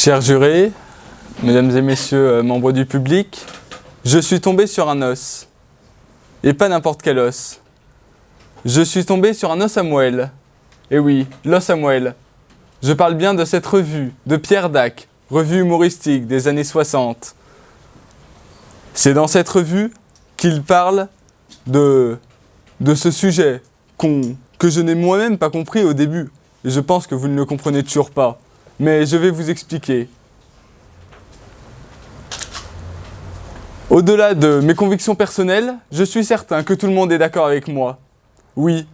Chers jurés, mesdames et messieurs membres du public, je suis tombé sur un os. Et pas n'importe quel os. Je suis tombé sur un os à moelle. Et oui, l'os à moelle. Je parle bien de cette revue de Pierre Dac, revue humoristique des années 60. C'est dans cette revue qu'il parle de ce sujet que je n'ai moi-même pas compris au début. Et je pense que vous ne le comprenez toujours pas. Mais je vais vous expliquer. Au-delà de mes convictions personnelles, je suis certain que tout le monde est d'accord avec moi. Oui,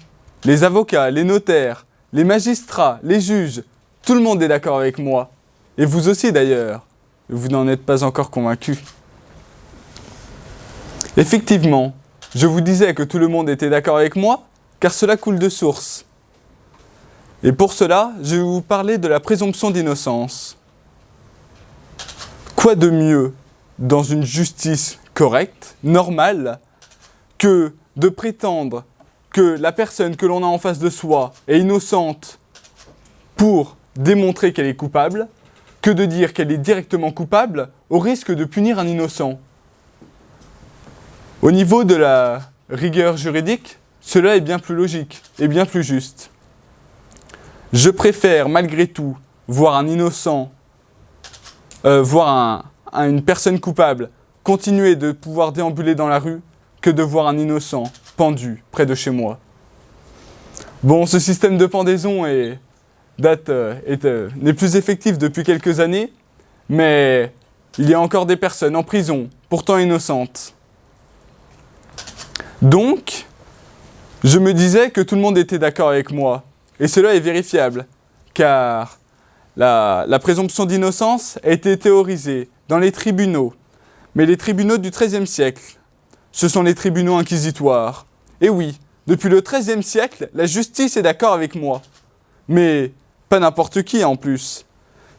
les avocats, les notaires, les magistrats, les juges, tout le monde est d'accord avec moi. Et vous aussi d'ailleurs. Vous n'en êtes pas encore convaincus. Effectivement, je vous disais que tout le monde était d'accord avec moi, car cela coule de source. Et pour cela, je vais vous parler de la présomption d'innocence. Quoi de mieux dans une justice correcte, normale, que de prétendre que la personne que l'on a en face de soi est innocente pour démontrer qu'elle est coupable, que de dire qu'elle est directement coupable au risque de punir un innocent. Au niveau de la rigueur juridique, cela est bien plus logique et bien plus juste. Je préfère malgré tout voir un innocent, une personne coupable continuer de pouvoir déambuler dans la rue que de voir un innocent pendu près de chez moi. Bon, ce système de pendaison n'est plus effectif depuis quelques années, mais il y a encore des personnes en prison, pourtant innocentes. Donc, je me disais que tout le monde était d'accord avec moi. Et cela est vérifiable, car la présomption d'innocence a été théorisée dans les tribunaux. Mais les tribunaux du XIIIe siècle, ce sont les tribunaux inquisitoires. Et oui, depuis le XIIIe siècle, la justice est d'accord avec moi. Mais pas n'importe qui en plus.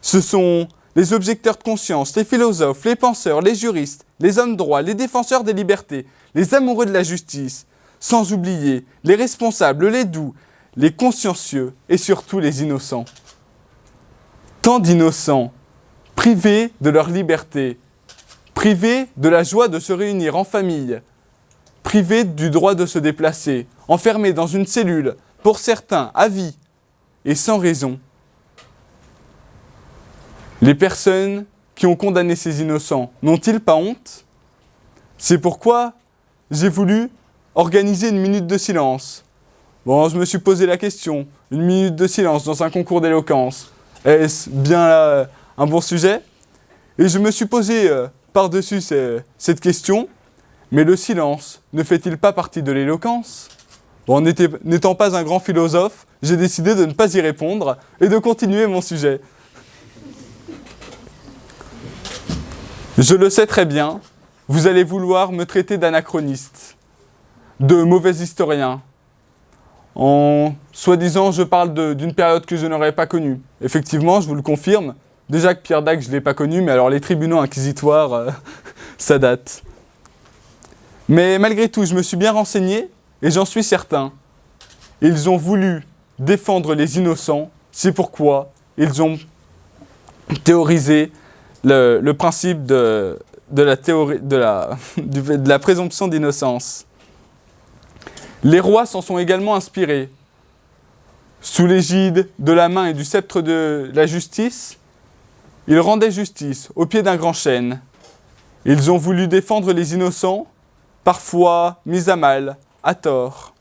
Ce sont les objecteurs de conscience, les philosophes, les penseurs, les juristes, les hommes droits, les défenseurs des libertés, les amoureux de la justice, sans oublier les responsables, les doux, les consciencieux et surtout les innocents. Tant d'innocents, privés de leur liberté, privés de la joie de se réunir en famille, privés du droit de se déplacer, enfermés dans une cellule, pour certains à vie et sans raison. Les personnes qui ont condamné ces innocents n'ont-ils pas honte ? C'est pourquoi j'ai voulu organiser une minute de silence. Bon, je me suis posé la question, une minute de silence dans un concours d'éloquence, est-ce bien un bon sujet ? Et je me suis posé par-dessus cette question, mais le silence ne fait-il pas partie de l'éloquence ? Bon, n'étant pas un grand philosophe, j'ai décidé de ne pas y répondre et de continuer mon sujet. Je le sais très bien, vous allez vouloir me traiter d'anachroniste, de mauvais historien. En soi-disant, je parle d'une période que je n'aurais pas connue. Effectivement, je vous le confirme. Déjà que Pierre Dac, je ne l'ai pas connu, mais alors les tribunaux inquisitoires, ça date. Mais malgré tout, je me suis bien renseigné, et j'en suis certain. Ils ont voulu défendre les innocents, c'est pourquoi ils ont théorisé le principe de la présomption d'innocence. Les rois s'en sont également inspirés. Sous l'égide de la main et du sceptre de la justice, ils rendaient justice au pied d'un grand chêne. Ils ont voulu défendre les innocents, parfois mis à mal, à tort.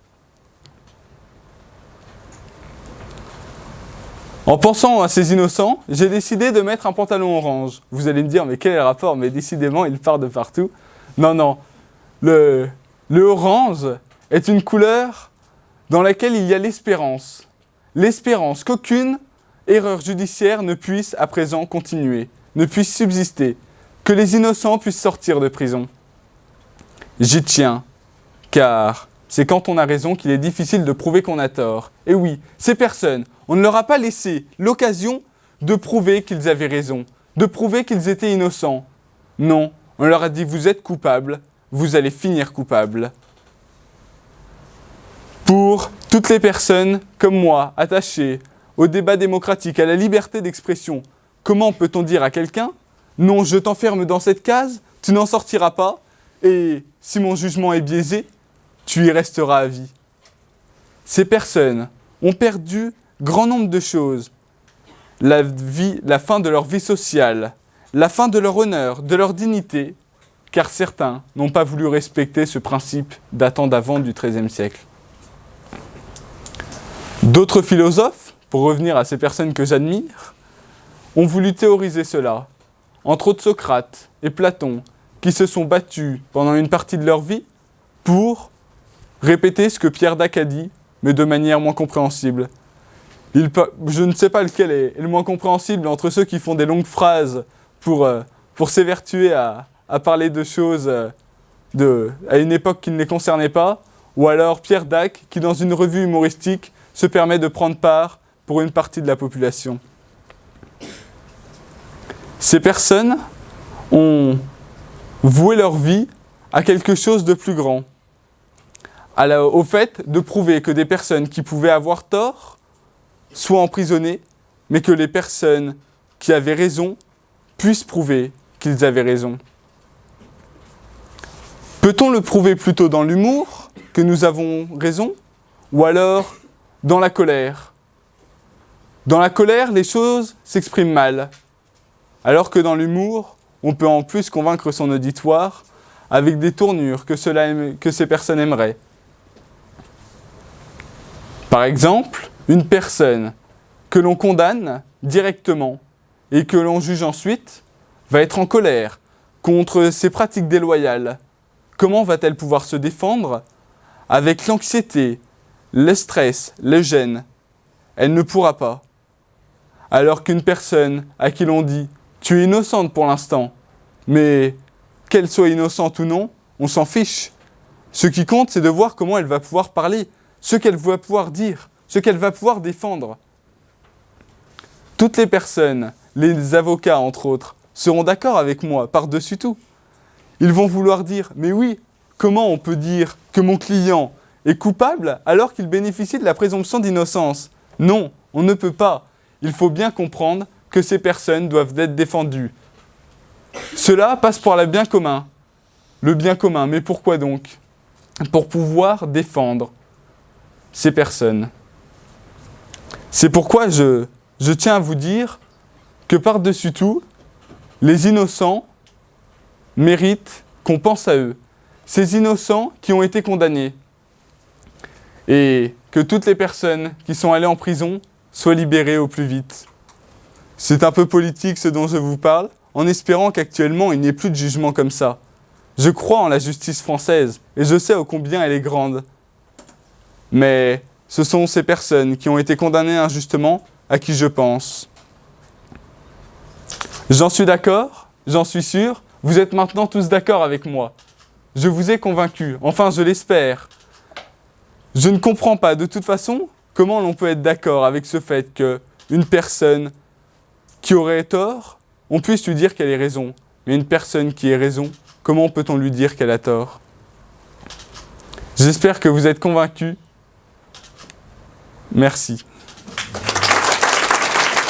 En pensant à ces innocents, j'ai décidé de mettre un pantalon orange. Vous allez me dire, mais quel est le rapport ? Mais décidément, il part de partout. Non, le orange est une couleur dans laquelle il y a l'espérance. L'espérance qu'aucune erreur judiciaire ne puisse à présent continuer, ne puisse subsister, que les innocents puissent sortir de prison. J'y tiens, car c'est quand on a raison qu'il est difficile de prouver qu'on a tort. Et oui, ces personnes, on ne leur a pas laissé l'occasion de prouver qu'ils avaient raison, de prouver qu'ils étaient innocents. Non, on leur a dit « vous êtes coupables, vous allez finir coupables ». Pour toutes les personnes comme moi, attachées au débat démocratique, à la liberté d'expression, comment peut-on dire à quelqu'un « Non, je t'enferme dans cette case, tu n'en sortiras pas, et si mon jugement est biaisé, tu y resteras à vie ». Ces personnes ont perdu grand nombre de choses. La fin de leur vie sociale, la fin de leur honneur, de leur dignité, car certains n'ont pas voulu respecter ce principe datant d'avant du XIIIe siècle. D'autres philosophes, pour revenir à ces personnes que j'admire, ont voulu théoriser cela, entre autres Socrate et Platon, qui se sont battus pendant une partie de leur vie pour répéter ce que Pierre Dac a dit, mais de manière moins compréhensible. Je ne sais pas lequel est le moins compréhensible entre ceux qui font des longues phrases pour s'évertuer à parler de choses à une époque qui ne les concernait pas, ou alors Pierre Dac, qui dans une revue humoristique se permet de prendre part pour une partie de la population. Ces personnes ont voué leur vie à quelque chose de plus grand, au fait de prouver que des personnes qui pouvaient avoir tort soient emprisonnées, mais que les personnes qui avaient raison puissent prouver qu'ils avaient raison. Peut-on le prouver plutôt dans l'humour, que nous avons raison, ou alors dans la colère? Dans la colère, les choses s'expriment mal, alors que dans l'humour, on peut en plus convaincre son auditoire avec des tournures que ces personnes aimeraient. Par exemple, une personne que l'on condamne directement et que l'on juge ensuite va être en colère contre ses pratiques déloyales. Comment va-t-elle pouvoir se défendre avec l'anxiété, le stress, le gêne? Elle ne pourra pas. Alors qu'une personne à qui l'on dit « tu es innocente pour l'instant », mais qu'elle soit innocente ou non, on s'en fiche. Ce qui compte, c'est de voir comment elle va pouvoir parler, ce qu'elle va pouvoir dire, ce qu'elle va pouvoir défendre. Toutes les personnes, les avocats entre autres, seront d'accord avec moi par-dessus tout. Ils vont vouloir dire « mais oui, comment on peut dire que mon client est coupable alors qu'il bénéficie de la présomption d'innocence ?» Non, on ne peut pas. Il faut bien comprendre que ces personnes doivent être défendues. Cela passe par le bien commun. Le bien commun, mais pourquoi donc? Pour pouvoir défendre ces personnes. C'est pourquoi je tiens à vous dire que par-dessus tout, les innocents méritent qu'on pense à eux. Ces innocents qui ont été condamnés. Et que toutes les personnes qui sont allées en prison soient libérées au plus vite. C'est un peu politique ce dont je vous parle, en espérant qu'actuellement il n'y ait plus de jugement comme ça. Je crois en la justice française, et je sais ô combien elle est grande. Mais ce sont ces personnes qui ont été condamnées injustement à qui je pense. J'en suis d'accord, j'en suis sûr, vous êtes maintenant tous d'accord avec moi. Je vous ai convaincu, enfin je l'espère. Je ne comprends pas de toute façon comment l'on peut être d'accord avec ce fait qu'une personne qui aurait tort, on puisse lui dire qu'elle ait raison. Mais une personne qui ait raison, comment peut-on lui dire qu'elle a tort? J'espère que vous êtes convaincus. Merci.